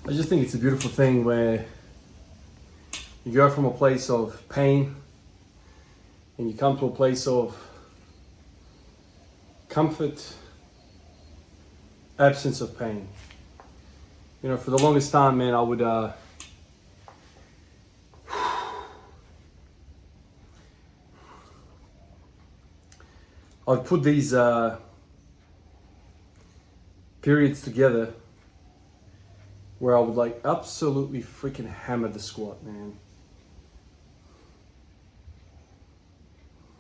I just think it's a beautiful thing where you go from a place of pain and you come to a place of comfort, absence of pain. You know, for the longest time, man, I would I'd put these periods together where I would like absolutely freaking hammer the squat, man.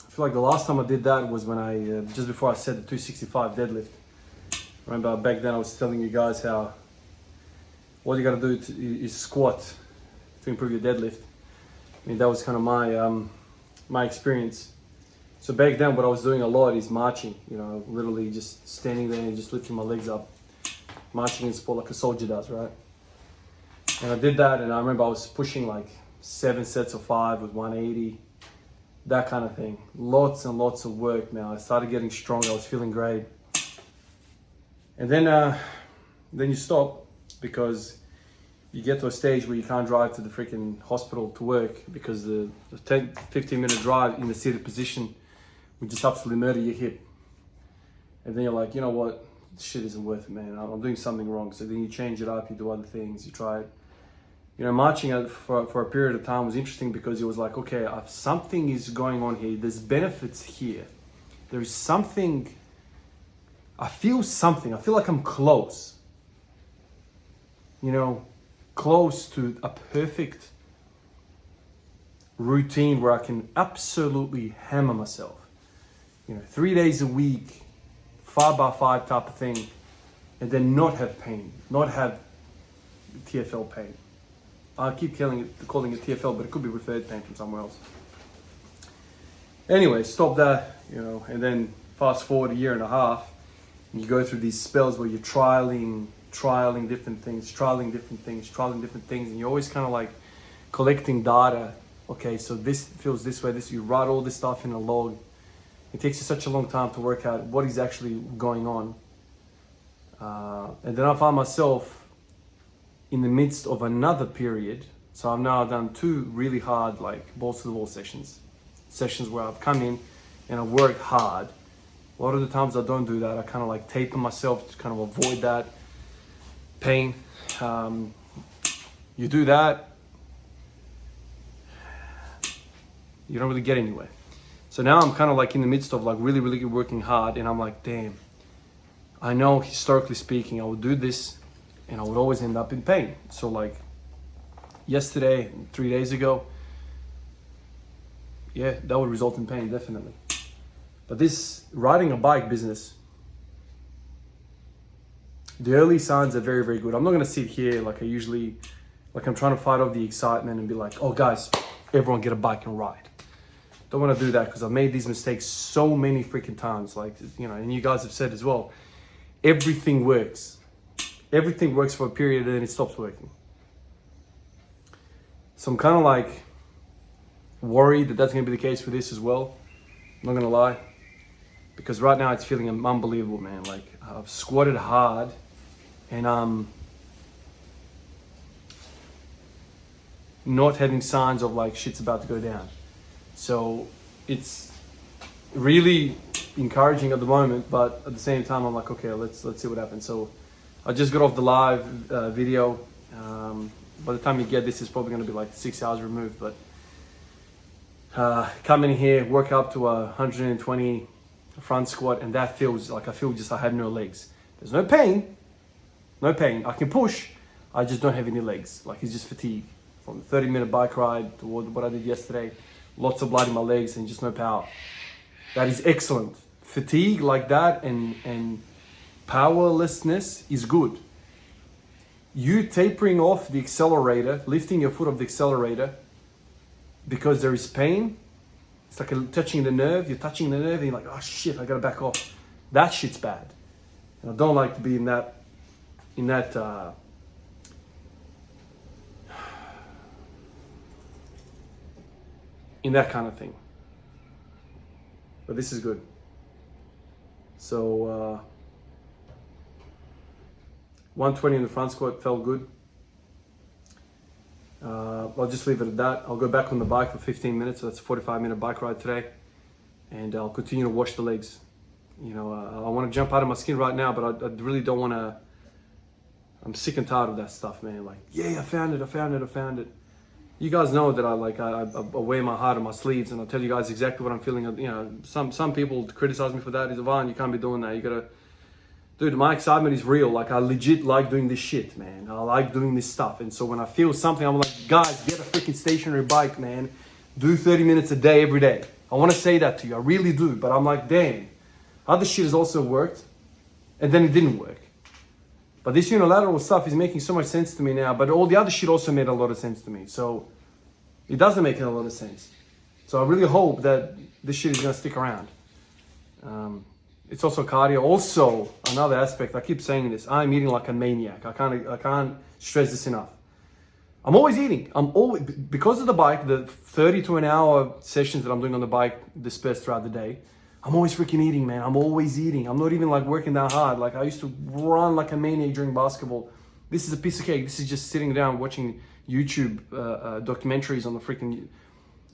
I feel like the last time I did that was when I, just before I set the 265 deadlift. Remember back then I was telling you guys how all you gotta do is squat to improve your deadlift. I mean, that was kind of my experience. So back then what I was doing a lot is marching, you know, literally just standing there and just lifting my legs up. Marching in sport like a soldier does, right? And I did that, and I remember I was pushing like 7 sets of 5 with 180, that kind of thing. Lots and lots of work, man. I started getting stronger, I was feeling great. And then you stop because you get to a stage where you can't drive to the freaking hospital to work because the 10-15 minute drive in the seated position would just absolutely murder your hip. And then you're like, you know what? This shit isn't worth it, man. I'm doing something wrong. So then you change it up, you do other things, you try it. You know, marching for a period of time was interesting because it was like, okay, something is going on here. There's benefits here. There is something. I feel something. I feel like I'm close. You know, close to a perfect routine where I can absolutely hammer myself. You know, 3 days a week, 5x5 type of thing, and then not have pain, not have TFL pain. I keep calling it TFL, but it could be referred pain from somewhere else. Anyway, stop that, you know, and then fast forward a year and a half, and you go through these spells where you're trialing different things, and you're always kind of like collecting data. Okay, so this feels this way, you write all this stuff in a log. It takes you such a long time to work out what is actually going on. And then I found myself in the midst of another period. So I've now done 2 really hard, like balls to the wall sessions where I've come in and I've worked hard. A lot of the times I don't do that. I kind of like taper myself to kind of avoid that pain. You do that, you don't really get anywhere. So now I'm kind of like in the midst of like really, really working hard, and I'm like, damn, I know historically speaking, I would do this and I would always end up in pain. So like yesterday, 3 days ago, yeah, that would result in pain, definitely. But this riding a bike business, the early signs are very, very good. I'm not gonna sit here like I usually, like I'm trying to fight off the excitement and be like, oh guys, everyone get a bike and ride. Don't want to do that because I've made these mistakes so many freaking times. Like, you know, and you guys have said as well, everything works. Everything works for a period and then it stops working. So I'm kind of like worried that that's going to be the case for this as well. I'm not going to lie. Because right now it's feeling unbelievable, man. Like I've squatted hard and I'm not having signs of like shit's about to go down. So it's really encouraging at the moment, but at the same time, I'm like, okay, let's see what happens. So I just got off the live video. By the time you get this, it's probably going to be like 6 hours removed. But come in here, work up to 120 front squat, and that feels like I have no legs. There's no pain. I can push. I just don't have any legs. Like it's just fatigue from the 30-minute bike ride to what I did yesterday. Lots of blood in my legs and just no power. That is excellent. Fatigue like that and powerlessness is good. You tapering off the accelerator, lifting your foot off the accelerator because there is pain. It's like touching the nerve. You're touching the nerve and you're like, oh shit, I gotta back off. That shit's bad. And I don't like to be in that kind of thing. But this is good. So 120 in the front squat felt good. I'll just leave it at that. I'll go back on the bike for 15 minutes. So that's a 45-minute bike ride today. And I'll continue to wash the legs. You know, I want to jump out of my skin right now, but I really don't want to. I'm sick and tired of that stuff, man. Like, yeah, I found it. You guys know that I wear my heart on my sleeves, and I'll tell you guys exactly what I'm feeling. You know, some people criticize me for that. Is Ivan, you can't be doing that. You gotta, dude. My excitement is real. Like, I legit like doing this shit, man. I like doing this stuff, and so when I feel something, I'm like, guys, get a freaking stationary bike, man. Do 30 minutes a day every day. I want to say that to you. I really do, but I'm like, damn. Other shit has also worked, and then it didn't work. But this unilateral stuff is making so much sense to me now, but all the other shit also made a lot of sense to me. So it doesn't make a lot of sense. So I really hope that this shit is gonna stick around. It's also cardio. Also, another aspect, I keep saying this, I'm eating like a maniac. I can't stress this enough. I'm always eating. Because of the bike, the 30 to an hour sessions that I'm doing on the bike dispersed throughout the day, I'm always freaking eating, man. I'm always eating. I'm not even like working that hard. Like, I used to run like a maniac during basketball. This is a piece of cake. This is just sitting down watching YouTube documentaries on the freaking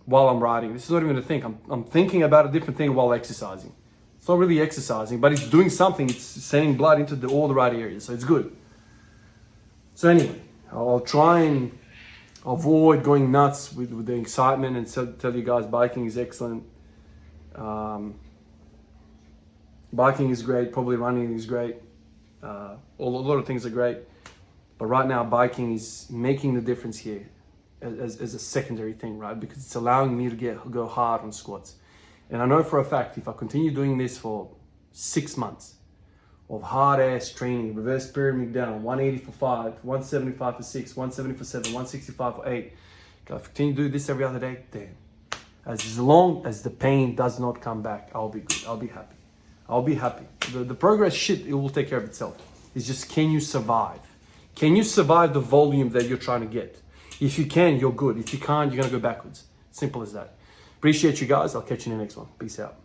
while I'm riding. This is not even a thing. I'm thinking about a different thing while exercising. It's not really exercising, but it's doing something. It's sending blood into all the right areas, so it's good. So anyway, I'll try and avoid going nuts with the excitement and tell you guys biking is excellent. Biking is great, probably running is great. A lot of things are great. But right now, biking is making the difference here as a secondary thing, right? Because it's allowing me to go hard on squats. And I know for a fact, if I continue doing this for 6 months of hard-ass training, reverse pyramid down, 180 for 5, 175 for 6, 170 for 7, 165 for 8, if I continue to do this every other day, damn. As long as the pain does not come back, I'll be good. I'll be happy. I'll be happy. The progress shit, it will take care of itself. It's just, can you survive? Can you survive the volume that you're trying to get? If you can, you're good. If you can't, you're going to go backwards. Simple as that. Appreciate you guys. I'll catch you in the next one. Peace out.